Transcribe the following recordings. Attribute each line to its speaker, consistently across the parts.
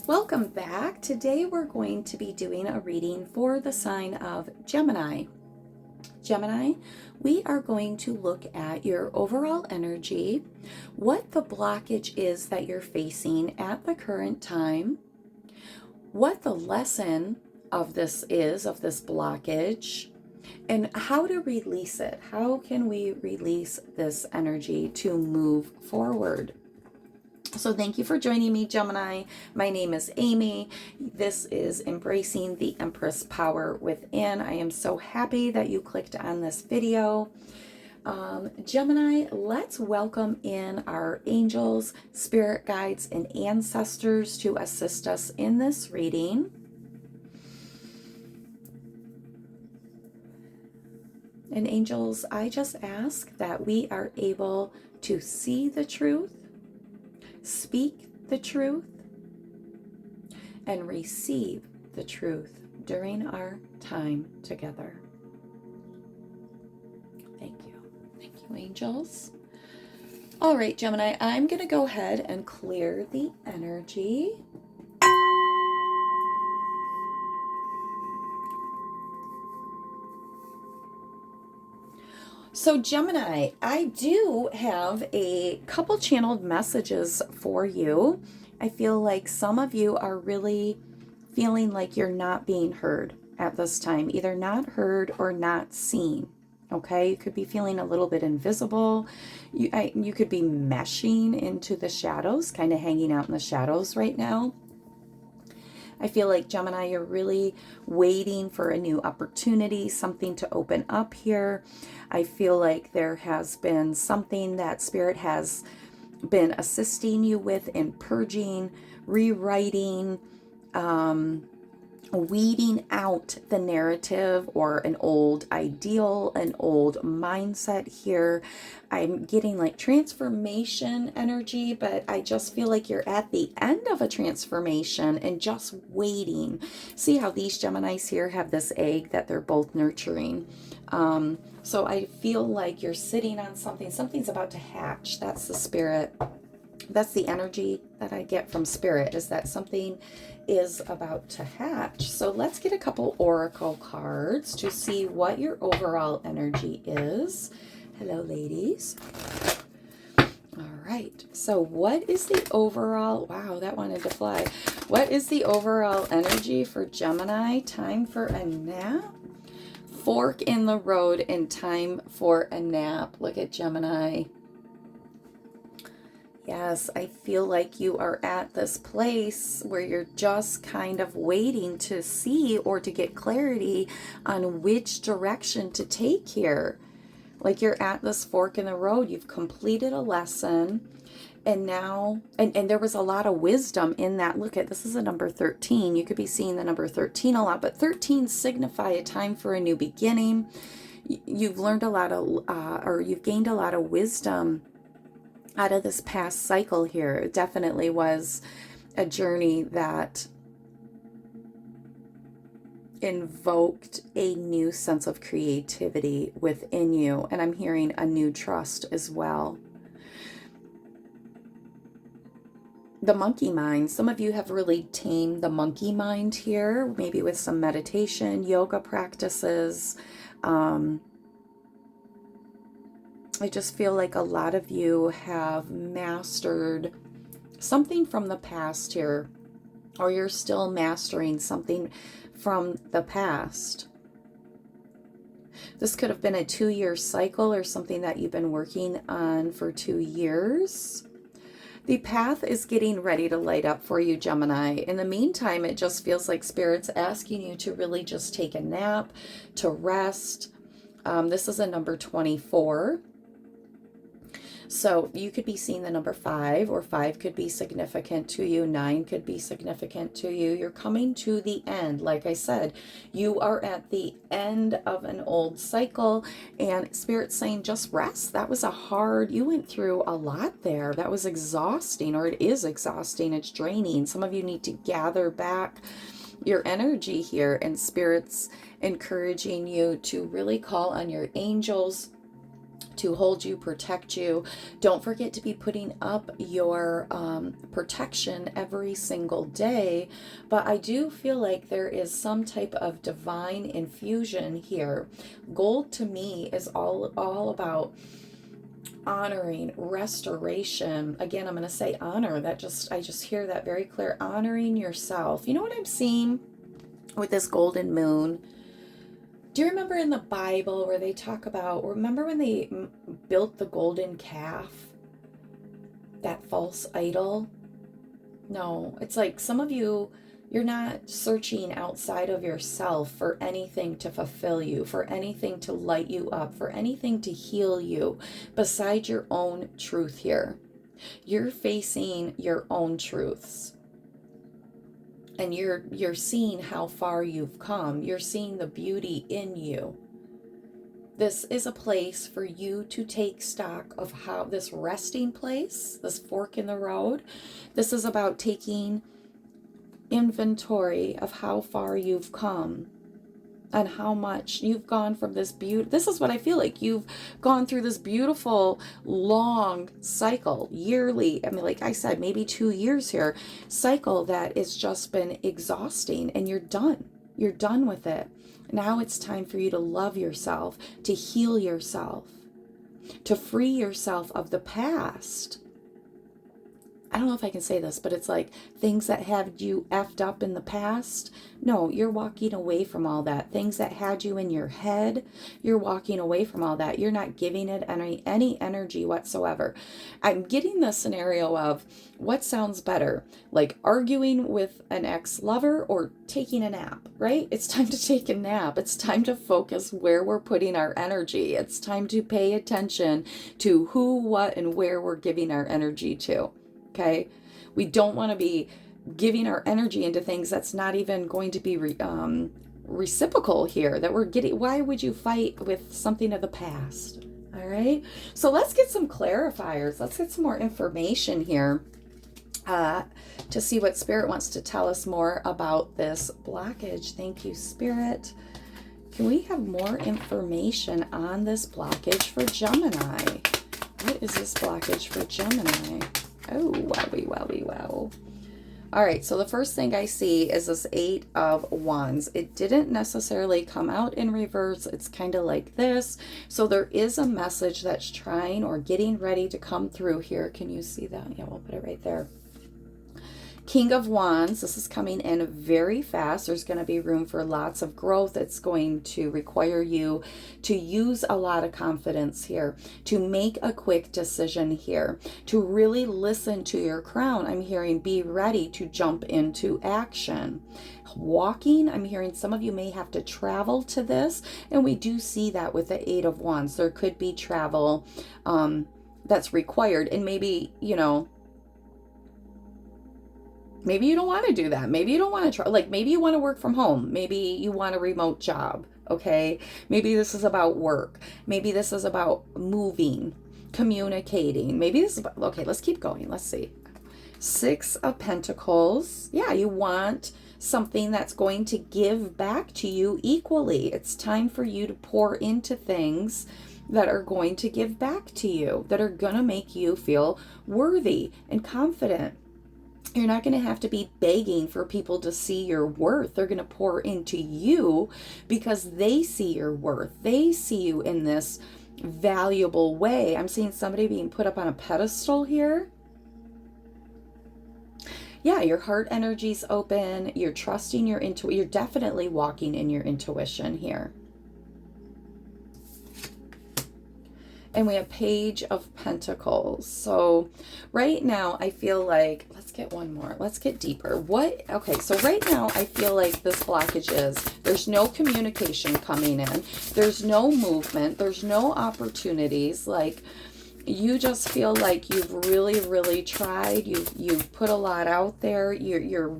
Speaker 1: Welcome back. Today we're going to be doing a reading for the sign of Gemini. Gemini, we are going to look at your overall energy, what the blockage is that you're facing at the current time, what the lesson of this is, of this blockage, and how to release it. How can we release this energy to move forward? So thank you for joining me, Gemini. My name is Amy. This is Embracing the Empress Power Within. I am so happy that you clicked on this video. Gemini, let's welcome in our angels, spirit guides, and ancestors to assist us in this reading. And angels, I just ask that we are able to see the truth, speak the truth, and receive the truth during our time together. Thank you. Thank you, angels. All right, Gemini, I'm going to go ahead and clear the energy. So Gemini, I do have a couple channeled messages for you. I feel like some of you are really feeling like you're not being heard at this time, either not heard or not seen. Okay, you could be feeling a little bit invisible. You could be meshing into the shadows, kind of hanging out in the shadows right now. I feel like, Gemini, you're really waiting for a new opportunity, something to open up here. I feel like there has been something that Spirit has been assisting you with in purging, rewriting, weeding out the narrative or an old ideal, an old mindset here. I'm getting like transformation energy, but I just feel like you're at the end of a transformation and just waiting. See how these Geminis here have this egg that they're both nurturing. So I feel like you're sitting on something. Something's about to hatch. That's the Spirit. That's the energy that I get from Spirit, is that something is about to hatch. So let's get a couple oracle cards to see what your overall energy is. Hello, ladies. All right. So what is the overall, wow, that wanted to fly. What is the overall energy for Gemini? Time for a nap? Fork in the road and time for a nap. Look at Gemini. Yes, I feel like you are at this place where you're just kind of waiting to see or to get clarity on which direction to take here. Like you're at this fork in the road. You've completed a lesson. And now, and there was a lot of wisdom in that. Look at, this is a number 13. You could be seeing the number 13 a lot, but 13 signify a time for a new beginning. You've learned a lot of, or you've gained a lot of wisdom out of this past cycle here. It definitely was a journey that invoked a new sense of creativity within you. And I'm hearing a new trust as well. The monkey mind. Some of you have really tamed the monkey mind here, maybe with some meditation, yoga practices. I just feel like a lot of you have mastered something from the past here, or you're still mastering something from the past. This could have been a 2-year cycle or something that you've been working on for 2 years. The path is getting ready to light up for you, Gemini. In the meantime, it just feels like Spirit's asking you to really just take a nap, to rest. This is a number 24. So you could be seeing the number 5, or 5 could be significant to you. 9 could be significant to you. You're coming to the end. Like I said, you are at the end of an old cycle, and Spirit's saying just rest. That was you went through a lot there. That was exhausting, or it is exhausting. It's draining. Some of you need to gather back your energy here, and Spirit's encouraging you to really call on your angels, to hold you, protect you. Don't forget to be putting up your protection every single day. But I do feel like there is some type of divine infusion here. Gold to me is all about honoring, restoration. Again, I'm going to say honor. I just hear that very clear. Honoring yourself. You know what I'm seeing with this golden moon? Do you remember in the Bible where they talk about, remember when they built the golden calf? That false idol? No, it's like some of you, you're not searching outside of yourself for anything to fulfill you, for anything to light you up, for anything to heal you besides your own truth here. You're facing your own truths. And you're seeing how far you've come. You're seeing the beauty in you. This is a place for you to take stock of how this resting place, this fork in the road, this is about taking inventory of how far you've come and how much you've gone from this beauty. This is what I feel like. You've gone through this beautiful, long cycle, yearly, I mean, like I said, maybe 2 years here, cycle that has just been exhausting, and you're done. You're done with it. Now it's time for you to love yourself, to heal yourself, to free yourself of the past. I don't know if I can say this, but it's like things that had you effed up in the past. No, you're walking away from all that. Things that had you in your head, you're walking away from all that. You're not giving it any energy whatsoever. I'm getting the scenario of what sounds better, like arguing with an ex-lover or taking a nap, right? It's time to take a nap. It's time to focus where we're putting our energy. It's time to pay attention to who, what, and where we're giving our energy to. Okay, we don't want to be giving our energy into things that's not even going to be reciprocal here, that we're getting. Why would you fight with something of the past? All right, so let's get some clarifiers. Let's get some more information here to see what Spirit wants to tell us more about this blockage. Thank you, Spirit. Can we have more information on this blockage for Gemini? What is this blockage for Gemini? Oh, wowie, wowie, wow. All right, so the first thing I see is this 8 of Wands. It didn't necessarily come out in reverse. It's kind of like this. So there is a message that's trying or getting ready to come through here. Can you see that? Yeah, we'll put it right there. King of Wands, this is coming in very fast. There's going to be room for lots of growth. It's going to require you to use a lot of confidence here, to make a quick decision here, to really listen to your crown. I'm hearing be ready to jump into action. Walking, I'm hearing some of you may have to travel to this, and we do see that with the 8 of Wands. There could be travel that's required, and maybe, you know, maybe you don't want to do that. Maybe you don't want to try. Like, maybe you want to work from home. Maybe you want a remote job. Okay. Maybe this is about work. Maybe this is about moving, communicating. Maybe this is about, okay, let's keep going. Let's see. 6 of Pentacles. Yeah. You want something that's going to give back to you equally. It's time for you to pour into things that are going to give back to you, that are going to make you feel worthy and confident. You're not going to have to be begging for people to see your worth. They're going to pour into you because they see your worth. They see you in this valuable way. I'm seeing somebody being put up on a pedestal here. Yeah, your heart energy's open. You're trusting your intuition. You're definitely walking in your intuition here. And we have Page of Pentacles. So right now I feel like, let's get one more. Let's get deeper. Okay, so right now I feel like this blockage is, there's no communication coming in. There's no movement. There's no opportunities. Like, you just feel like you've really, really tried. You've put a lot out there. You're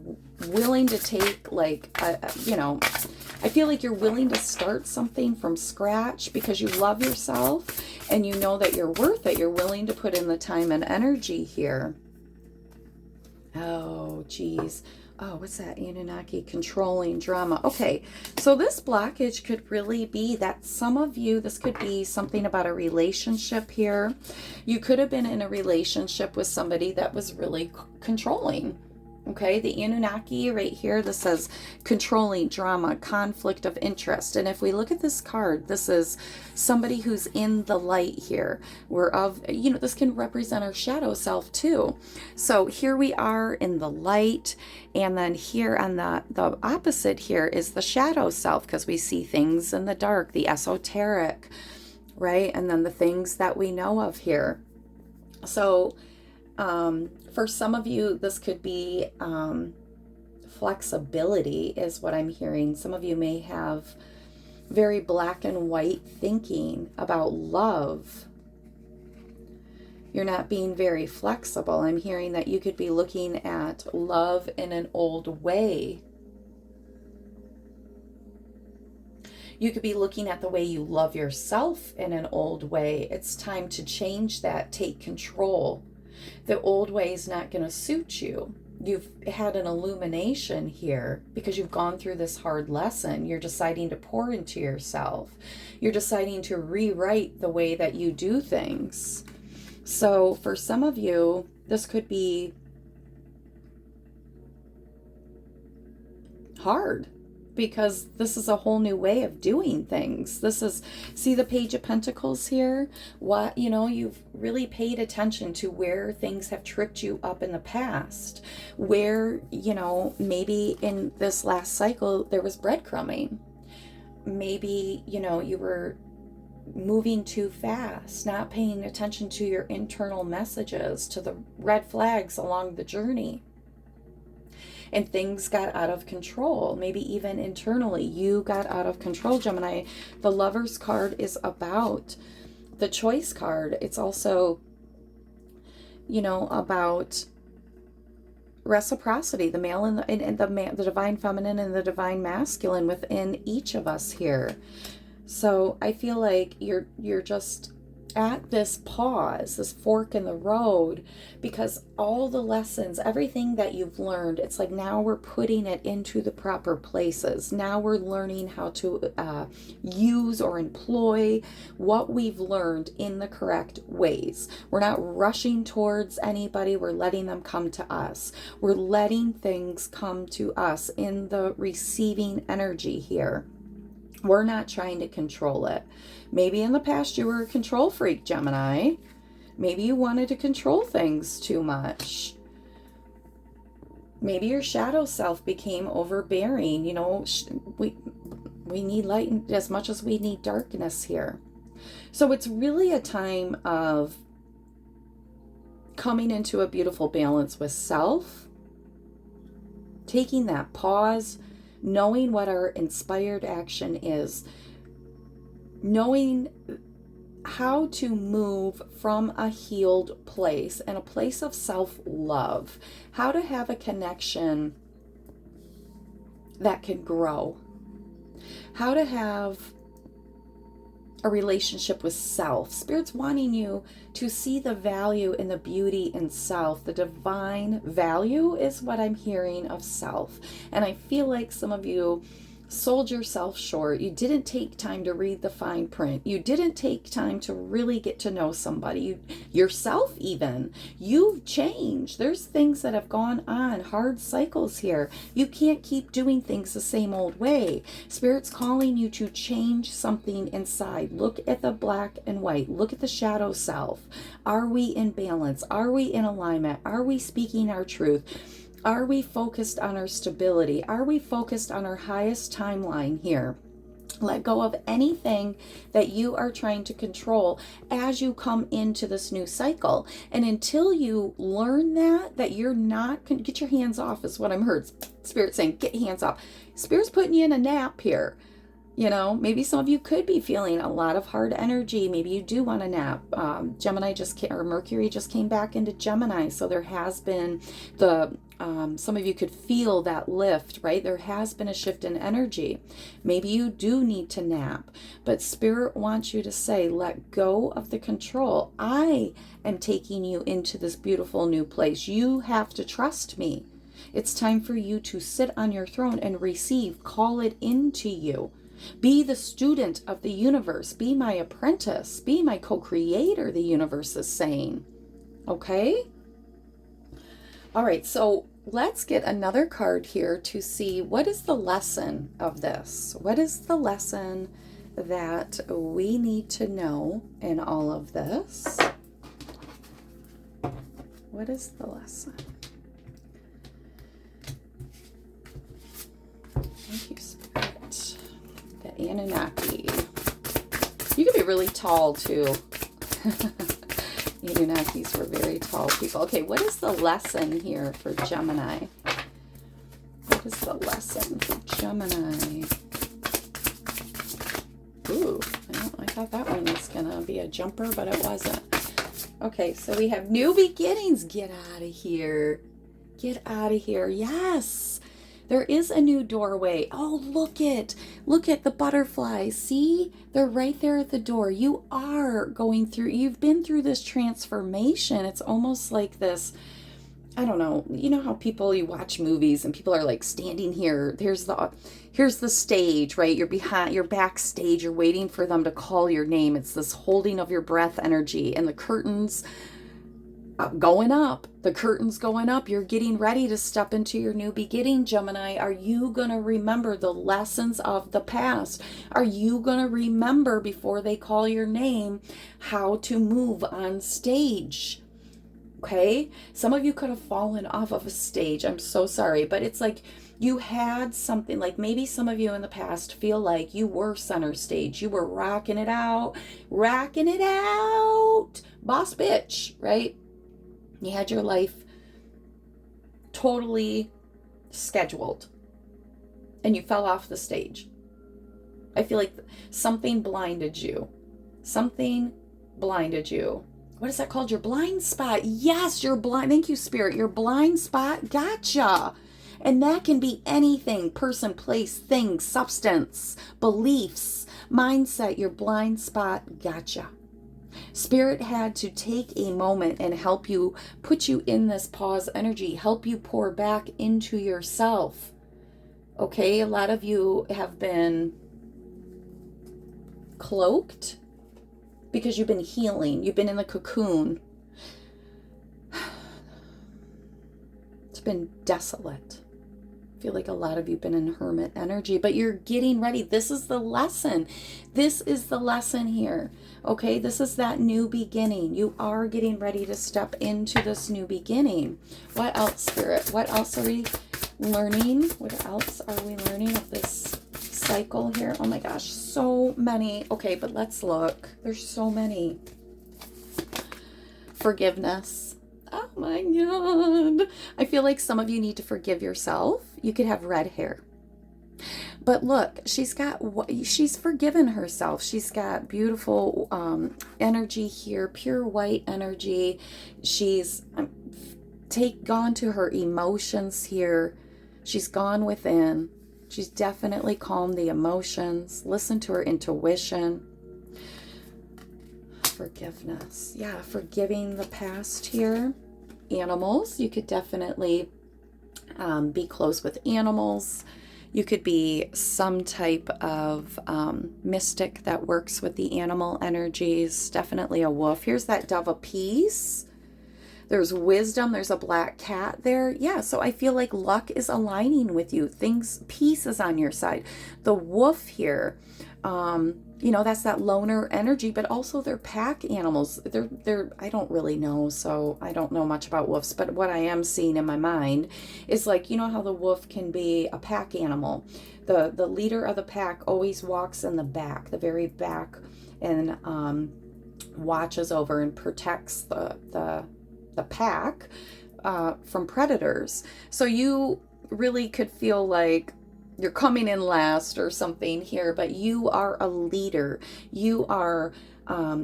Speaker 1: willing to take, like, you know, I feel like you're willing to start something from scratch because you love yourself and you know that you're worth it. You're willing to put in the time and energy here. Oh, geez. Oh, what's that? Anunnaki, controlling, drama. Okay, so this blockage could really be that some of you, this could be something about a relationship here. You could have been in a relationship with somebody that was really controlling. Okay, the Anunnaki right here, this says controlling, drama, conflict of interest. And if we look at this card, this is somebody who's in the light here. We're of, you know, this can represent our shadow self too. So here we are in the light, and then here on the opposite here is the shadow self, because we see things in the dark, the esoteric, right? And then the things that we know of here. So for some of you, this could be flexibility is what I'm hearing. Some of you may have very black and white thinking about love. You're not being very flexible. I'm hearing that you could be looking at love in an old way. You could be looking at the way you love yourself in an old way. It's time to change that, take control. The old way is not going to suit you. You've had an illumination here because you've gone through this hard lesson. You're deciding to pour into yourself. You're deciding to rewrite the way that you do things. So for some of you, this could be hard, because this is a whole new way of doing things. This is, see the Page of Pentacles here? What, you know, you've really paid attention to where things have tripped you up in the past, where, you know, maybe in this last cycle there was breadcrumbing. Maybe, you know, you were moving too fast, not paying attention to your internal messages, to the red flags along the journey. And things got out of control. Maybe even internally, you got out of control, Gemini. The Lover's card is about the Choice card. It's also, you know, about reciprocity, the male and the divine feminine and the divine masculine within each of us here. So I feel like you're just at this pause, this fork in the road, because all the lessons, everything that you've learned, it's like now we're putting it into the proper places. Now we're learning how to use or employ what we've learned in the correct ways. We're not rushing towards anybody. We're letting them come to us. We're letting things come to us in the receiving energy here. We're not trying to control it. Maybe in the past you were a control freak, Gemini. Maybe you wanted to control things too much. Maybe your shadow self became overbearing. You know, we need light as much as we need darkness here. So it's really a time of coming into a beautiful balance with self, taking that pause, knowing what our inspired action is, knowing how to move from a healed place and a place of self-love, how to have a connection that can grow, how to have a relationship with self. Spirit's wanting you to see the value and the beauty in self. The divine value is what I'm hearing of self. And I feel like some of you sold yourself short. You didn't take time to read the fine print. You didn't take time to really get to know somebody. Yourself even. You've changed. There's things that have gone on, hard cycles here. You can't keep doing things the same old way. Spirit's calling you to change something inside. Look at the black and white. Look at the shadow self. Are we in balance? Are we in alignment? Are we speaking our truth? Are we focused on our stability? Are we focused on our highest timeline here? Let go of anything that you are trying to control as you come into this new cycle. And until you learn that you're not, get your hands off is what I'm heard. Spirit saying, get hands off. Spirit's putting you in a nap here. You know, maybe some of you could be feeling a lot of hard energy. Maybe you do want a nap. Gemini just came, or Mercury just came back into Gemini. So there has been the Some of you could feel that lift, right? There has been a shift in energy. Maybe you do need to nap, but Spirit wants you to say, let go of the control. I am taking you into this beautiful new place. You have to trust me. It's time for you to sit on your throne and receive, call it into you. Be the student of the universe. Be my apprentice. Be my co-creator, the universe is saying. Okay? All right, so let's get another card here to see what is the lesson of this. What is the lesson that we need to know in all of this? What is the lesson? Thank you, Spirit. The Anunnaki. You could be really tall, too. Anunnakis were very tall people. Okay, what is the lesson here for Gemini? What is the lesson for Gemini? Ooh, I thought that one was going to be a jumper, but it wasn't. Okay, so we have new beginnings. Get out of here. Get out of here. Yes. There is a new doorway. Oh, look at the butterflies. See? They're right there at the door. You are going through, you've been through this transformation. It's almost like this, I don't know, you know how people, you watch movies and people are like standing here. Here's the stage, right? You're backstage. You're waiting for them to call your name. It's this holding of your breath energy, and the curtains going up. The curtain's going up. You're getting ready to step into your new beginning, Gemini. Are you going to remember the lessons of the past? Are you going to remember before they call your name how to move on stage? Okay? Some of you could have fallen off of a stage. I'm so sorry, but it's like you had something, like maybe some of you in the past feel like you were center stage. You were rocking it out, boss bitch, right? You had your life totally scheduled and you fell off the stage. I feel like something blinded you. Something blinded you. What is that called? Your blind spot. Yes, your blind. Thank you, Spirit. Your blind spot. Gotcha. And that can be anything: person, place, thing, substance, beliefs, mindset. Your blind spot. Gotcha. Spirit had to take a moment and help you, put you in this pause energy, help you pour back into yourself. Okay, a lot of you have been cloaked because you've been healing. You've been in the cocoon. It's been desolate. I feel like a lot of you have been in hermit energy, but you're getting ready. This is the lesson. This is the lesson here. Okay, this is that new beginning. You are getting ready to step into this new beginning. What else, Spirit? What else are we learning? What else are we learning of this cycle here? Oh my gosh, so many. Okay, but let's look. There's so many. Forgiveness. Oh my God. I feel like some of you need to forgive yourself. You could have red hair. But look, she's forgiven herself. She's got beautiful energy here, pure white energy. She's gone to her emotions here. She's gone within. She's definitely calmed the emotions. Listen to her intuition. Forgiveness. Yeah, forgiving the past here. Animals. You could definitely be close with animals. You could be some type of mystic that works with the animal energies. Definitely a wolf. Here's that dove of peace. There's wisdom. There's a black cat there. Yeah, so I feel like luck is aligning with you. Peace is on your side. The wolf here, that's that loner energy, but also they're pack animals. I don't really know, so I don't know much about wolves, but what I am seeing in my mind is like, you know how the wolf can be a pack animal. The leader of the pack always walks in the back, the very back, and watches over and protects the pack from predators. So you really could feel like you're coming in last or something here, but you are a leader. You are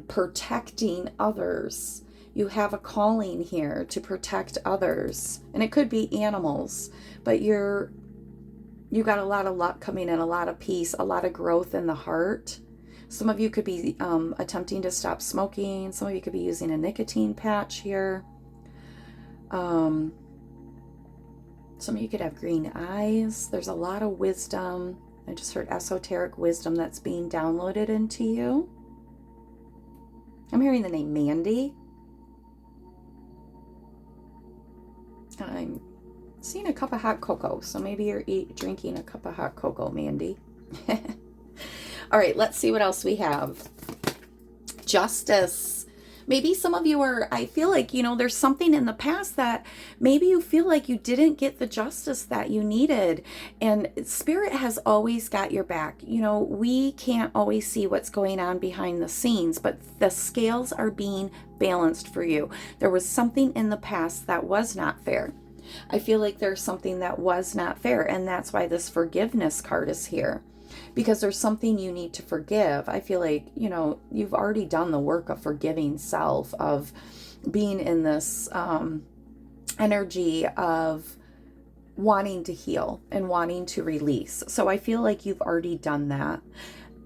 Speaker 1: protecting others. You have a calling here to protect others. And it could be animals, but you got a lot of luck coming in, a lot of peace, a lot of growth in the heart. Some of you could be attempting to stop smoking. Some of you could be using a nicotine patch here. Some of you could have green eyes. There's a lot of wisdom. I just heard esoteric wisdom that's being downloaded into you. I'm hearing the name Mandy. I'm seeing a cup of hot cocoa. So maybe you're drinking a cup of hot cocoa, Mandy. All right, let's see what else we have. Justice. Maybe some of you are, I feel like, you know, there's something in the past that maybe you feel like you didn't get the justice that you needed. And Spirit has always got your back. You know, we can't always see what's going on behind the scenes, but the scales are being balanced for you. There was something in the past that was not fair. I feel like there's something that was not fair, and that's why this forgiveness card is here. Because there's something you need to forgive. I feel like, you know, you've already done the work of forgiving self, of being in this energy of wanting to heal and wanting to release. So I feel like you've already done that.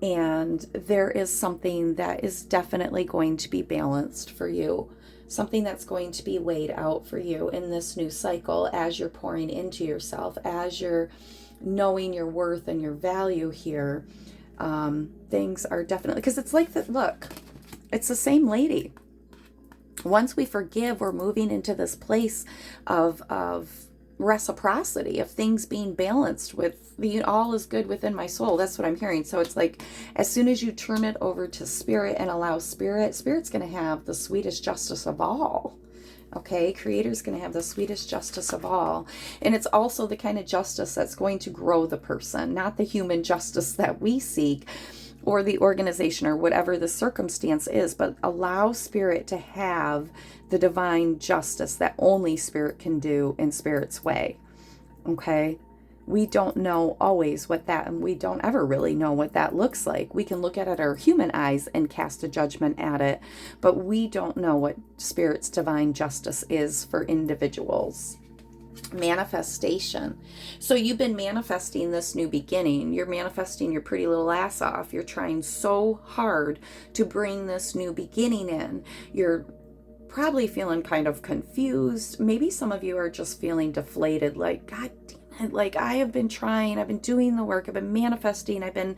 Speaker 1: And there is something that is definitely going to be balanced for you. Something that's going to be weighed out for you in this new cycle as you're pouring into yourself, as you're knowing your worth and your value here. Things are definitely, because it's like that. Look, it's the same lady. Once we forgive, we're moving into this place of reciprocity, of things being balanced with the all is good within my soul. That's what I'm hearing. So it's like, as soon as you turn it over to Spirit and allow Spirit's going to have the sweetest justice of all. Okay, Creator's going to have the sweetest justice of all. And it's also the kind of justice that's going to grow the person, not the human justice that we seek, or the organization, or whatever the circumstance is, but allow Spirit to have the divine justice that only Spirit can do in Spirit's way. Okay? We don't know always what that, and we don't ever really know what that looks like. We can look at it with our human eyes and cast a judgment at it, but we don't know what Spirit's divine justice is for individuals. Manifestation. So you've been manifesting this new beginning. You're manifesting your pretty little ass off. You're trying so hard to bring this new beginning in. You're probably feeling kind of confused. Maybe some of you are just feeling deflated, like, God damn it, like, I have been trying, I've been doing the work, I've been manifesting, I've been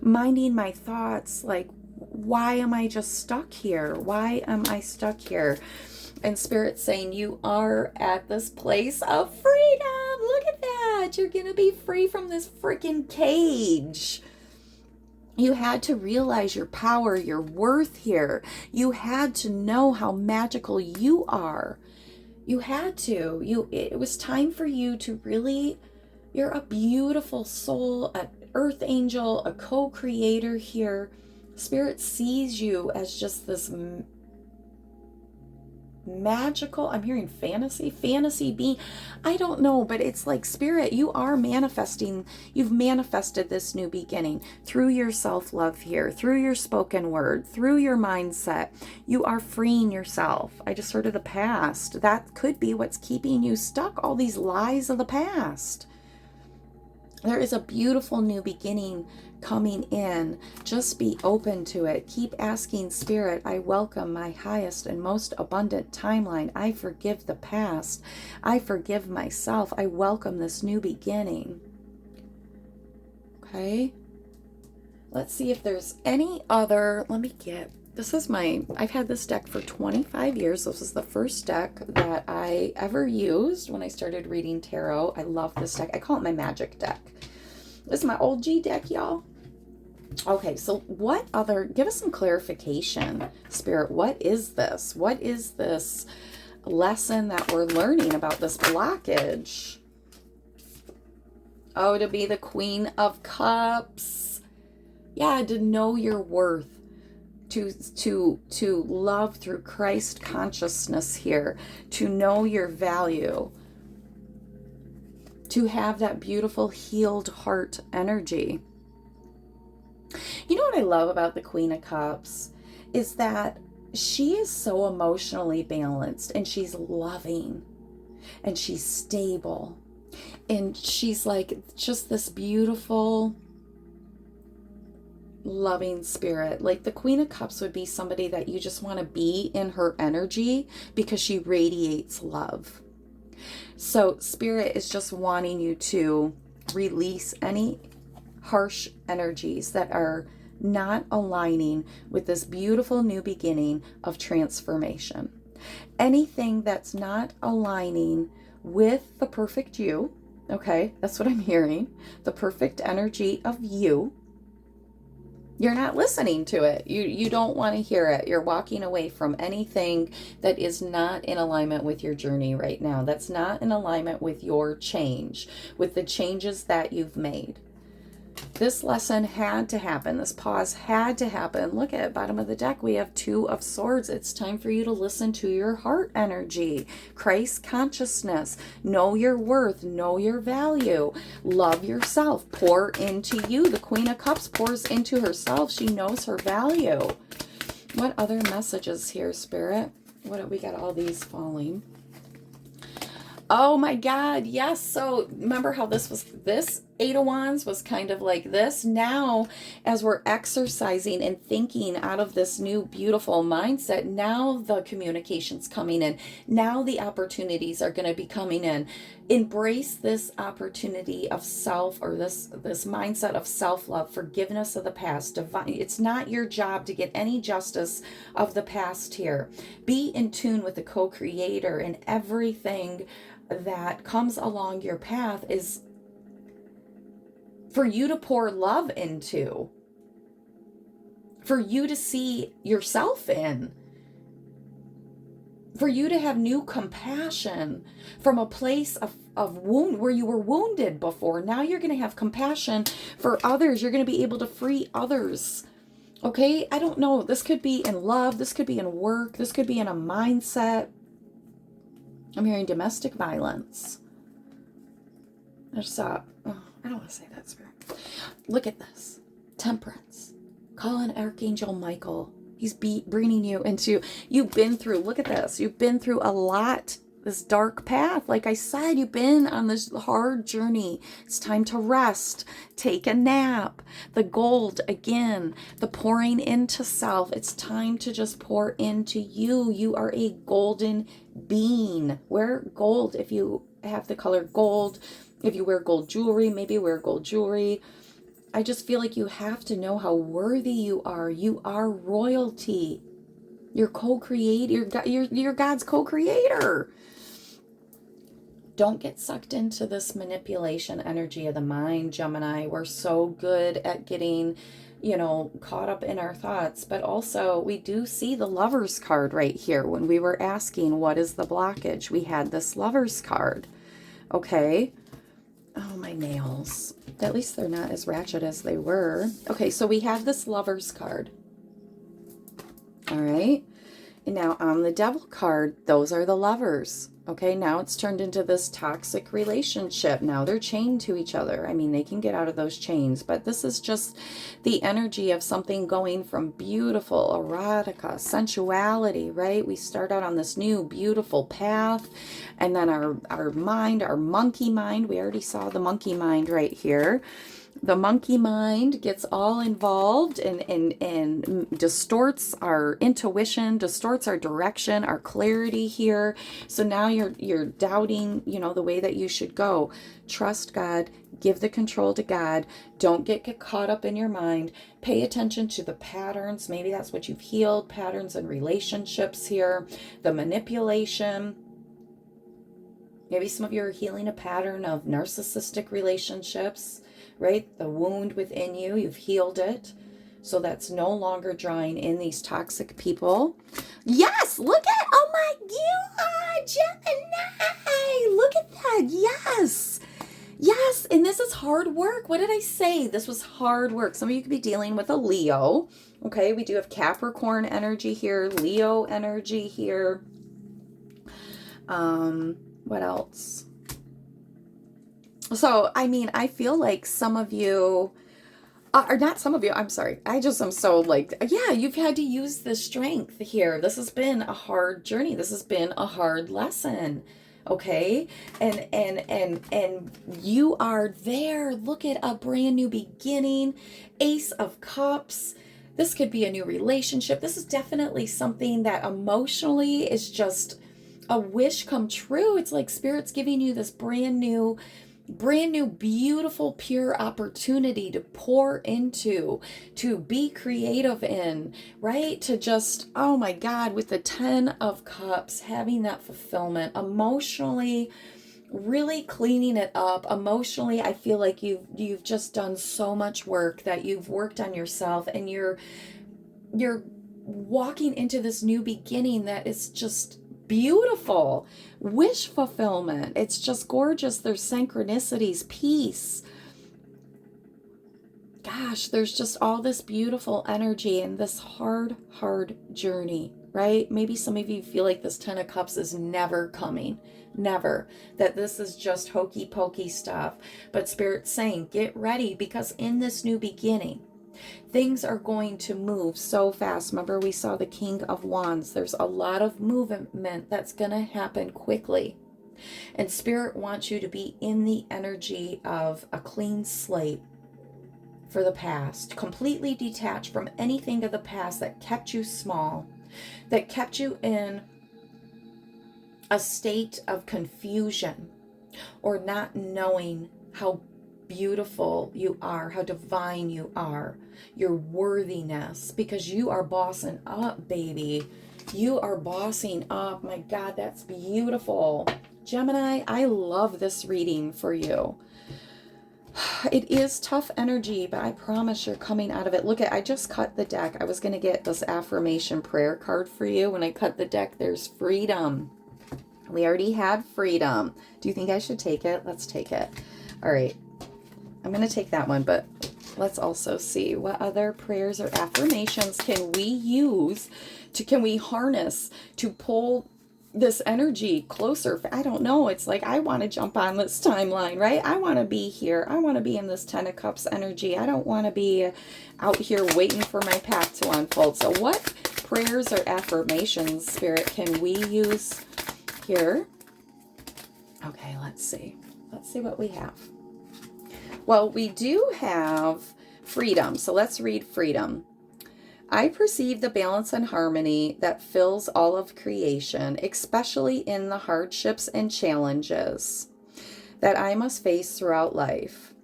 Speaker 1: minding my thoughts, like, why am I just stuck here? Why am I stuck here? And Spirit's saying you are at this place of freedom. Look at that. You're going to be free from this freaking cage. You had to realize your power, your worth here. You had to know how magical you are. You had to. It was time for you to really, you're a beautiful soul, an earth angel, a co-creator here. Spirit sees you as just this magical, I'm hearing fantasy being, I don't know, but it's like Spirit, you are manifesting, you've manifested this new beginning through your self-love here, through your spoken word, through your mindset. You are freeing yourself. I just heard of the past. That could be what's keeping you stuck, all these lies of the past. There is a beautiful new beginning coming in. Just be open to it. Keep asking Spirit, I welcome my highest and most abundant timeline. I forgive the past. I forgive myself. I welcome this new beginning. Okay. Let's see if there's any other, this is I've had this deck for 25 years. This is the first deck that I ever used when I started reading tarot. I love this deck. I call it my magic deck. This is my OG deck, y'all. Okay, so give us some clarification, Spirit. What is this? What is this lesson that we're learning about this blockage? Oh, to be the Queen of Cups. Yeah, to know your worth. To love through Christ consciousness here, to know your value, to have that beautiful healed heart energy. You know what I love about the Queen of Cups is that she is so emotionally balanced, and she's loving, and she's stable, and she's like just this beautiful, loving spirit. Like the Queen of Cups would be somebody that you just want to be in her energy because she radiates love. So Spirit is just wanting you to release any harsh energies that are not aligning with this beautiful new beginning of transformation. Anything that's not aligning with the perfect you, okay, that's what I'm hearing, the perfect energy of you, you're not listening to it. You don't want to hear it. You're walking away from anything that is not in alignment with your journey right now. That's not in alignment with your change, with the changes that you've made. This lesson had to happen. This pause had to happen. Look at the bottom of the deck. We have 2 of Swords. It's time for you to listen to your heart energy. Christ consciousness. Know your worth. Know your value. Love yourself. Pour into you. The Queen of Cups pours into herself. She knows her value. What other messages here, Spirit? What we got all these falling. Oh my God, yes. So remember how this 8 of Wands was kind of like this? Now, as we're exercising and thinking out of this new beautiful mindset, now the communication's coming in. Now the opportunities are going to be coming in. Embrace this opportunity of self, or this mindset of self-love, forgiveness of the past. Divine. It's not your job to get any justice of the past here. Be in tune with the co-creator, and everything that comes along your path is for you to pour love into, for you to see yourself in, for you to have new compassion from a place of wound where you were wounded before. Now you're going to have compassion for others. You're going to be able to free others. Okay? I don't know. This could be in love. This could be in work. This could be in a mindset. I'm hearing domestic violence. I don't want to say that, Spirit. Look at this. Temperance. Call on Archangel Michael. He's bringing you into, you've been through, look at this. You've been through a lot, this dark path. Like I said, you've been on this hard journey. It's time to rest. Take a nap. The gold, again, the pouring into self. It's time to just pour into you. You are a golden being. Wear gold if you have the color gold. If you wear gold jewelry, maybe wear gold jewelry. I just feel like you have to know how worthy you are. You are royalty. You're co-creator. You're God's co-creator. Don't get sucked into this manipulation energy of the mind, Gemini. We're so good at getting, caught up in our thoughts. But also, we do see the Lover's card right here. When we were asking, what is the blockage? We had this Lover's card. Okay. Oh, my nails. At least they're not as ratchet as they were. Okay, so we have this Lover's card. All right. And now on the Devil card, those are the lovers. Okay, now it's turned into this toxic relationship. Now they're chained to each other. I mean, they can get out of those chains, but this is just the energy of something going from beautiful erotica, sensuality, right? We start out on this new beautiful path, and then our mind, our monkey mind, we already saw the monkey mind right here. The monkey mind gets all involved and distorts our intuition, distorts our direction, our clarity here. So now you're doubting, the way that you should go. Trust God. Give the control to God. Don't get caught up in your mind. Pay attention to the patterns. Maybe that's what you've healed. Patterns in relationships here. The manipulation. Maybe some of you are healing a pattern of narcissistic relationships. Right? The wound within you, you've healed it. So that's no longer drawing in these toxic people. Yes, look at, oh my God, Gemini. Look at that. Yes. Yes, and this is hard work. What did I say? This was hard work. Some of you could be dealing with a Leo. Okay, we do have Capricorn energy here, Leo energy here. What else? So, I mean, I feel like some of you Or not some of you, I'm sorry. I just am so like, yeah, you've had to use the strength here. This has been a hard journey. This has been a hard lesson. Okay? And you are there. Look at a brand new beginning. Ace of Cups. This could be a new relationship. This is definitely something that emotionally is just a wish come true. It's like Spirit's giving you this brand new, beautiful, pure opportunity to pour into, to be creative in, right? To just, oh my God, with the 10 of Cups, having that fulfillment emotionally, really cleaning it up emotionally. I feel like you've just done so much work, that you've worked on yourself, and you're walking into this new beginning that is just beautiful. Wish fulfillment. It's just gorgeous. There's synchronicities, peace. Gosh, there's just all this beautiful energy in this hard journey, right? Maybe some of you feel like this 10 of Cups is never coming. Never. That this is just hokey pokey stuff. But Spirit's saying, get ready, because in this new beginning, things are going to move so fast. Remember, we saw the King of Wands. There's a lot of movement that's going to happen quickly. And Spirit wants you to be in the energy of a clean slate for the past, completely detached from anything of the past that kept you small, that kept you in a state of confusion or not knowing how beautiful you are, how divine you are, your worthiness, because you are bossing up, baby. You are bossing up. My God, that's beautiful. Gemini, I love this reading for you. It is tough energy, but I promise you're coming out of it. Look, I just cut the deck. I was going to get this affirmation prayer card for you. When I cut the deck, there's freedom. We already had freedom. Do you think I should take it? Let's take it. All right. I'm going to take that one, but let's also see what other prayers or affirmations can we use can we harness to pull this energy closer. I don't know. It's like, I want to jump on this timeline, right? I want to be here. I want to be in this 10 of Cups energy. I don't want to be out here waiting for my path to unfold. So what prayers or affirmations, Spirit, can we use here? Okay, let's see. Let's see what we have. Well, we do have freedom. So let's read freedom. I perceive the balance and harmony that fills all of creation, especially in the hardships and challenges that I must face throughout life.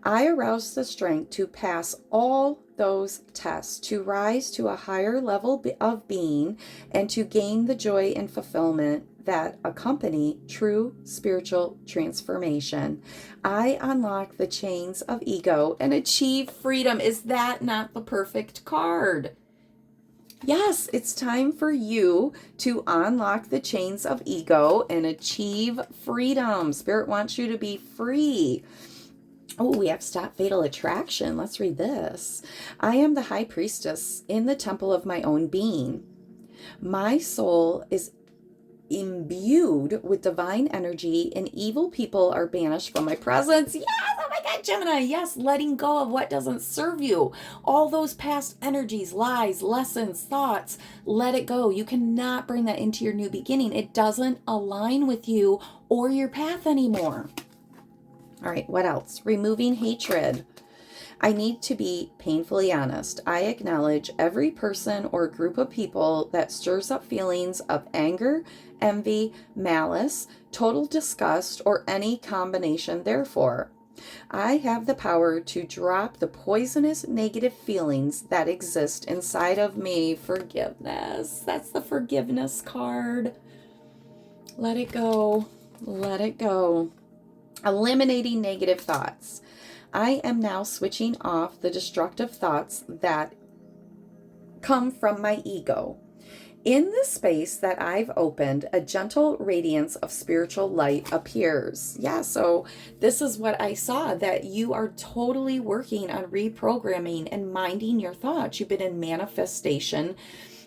Speaker 1: I arouse the strength to pass all those tests, to rise to a higher level of being, and to gain the joy and fulfillment that accompany true spiritual transformation. I unlock the chains of ego and achieve freedom. Is that not the perfect card? Yes, it's time for you to unlock the chains of ego and achieve freedom. Spirit wants you to be free. Oh, we have Stop Fatal Attraction. Let's read this. I am the high priestess in the temple of my own being. My soul is imbued with divine energy, and evil people are banished from my presence. Yes, oh my God, Gemini, yes, letting go of what doesn't serve you. All those past energies, lies, lessons, thoughts, let it go. You cannot bring that into your new beginning. It doesn't align with you or your path anymore. All right, what else? Removing hatred. I need to be painfully honest. I acknowledge every person or group of people that stirs up feelings of anger, envy, malice, total disgust, or any combination therefore. I have the power to drop the poisonous negative feelings that exist inside of me. Forgiveness. That's the forgiveness card. Let it go. Let it go. Eliminating negative thoughts. I am now switching off the destructive thoughts that come from my ego. In the space that I've opened, a gentle radiance of spiritual light appears. Yeah, so this is what I saw, that you are totally working on reprogramming and minding your thoughts. You've been in manifestation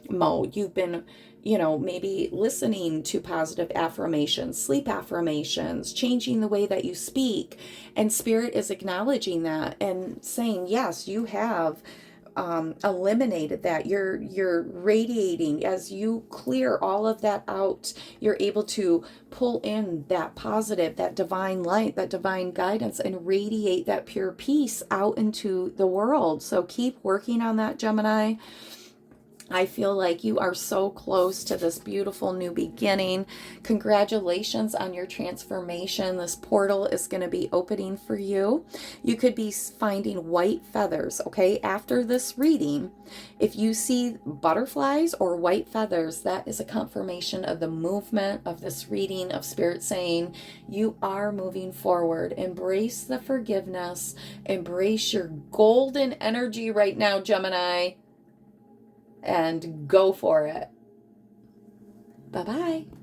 Speaker 1: mode. You've been maybe listening to positive affirmations, sleep affirmations, changing the way that you speak. And Spirit is acknowledging that and saying, yes, you have eliminated that. You're radiating. As you clear all of that out, you're able to pull in that positive, that divine light, that divine guidance, and radiate that pure peace out into the world. So keep working on that, Gemini. I feel like you are so close to this beautiful new beginning. Congratulations on your transformation. This portal is going to be opening for you. You could be finding white feathers, okay? After this reading, if you see butterflies or white feathers, that is a confirmation of the movement of this reading, of Spirit saying you are moving forward. Embrace the forgiveness. Embrace your golden energy right now, Gemini, and go for it. Bye-bye.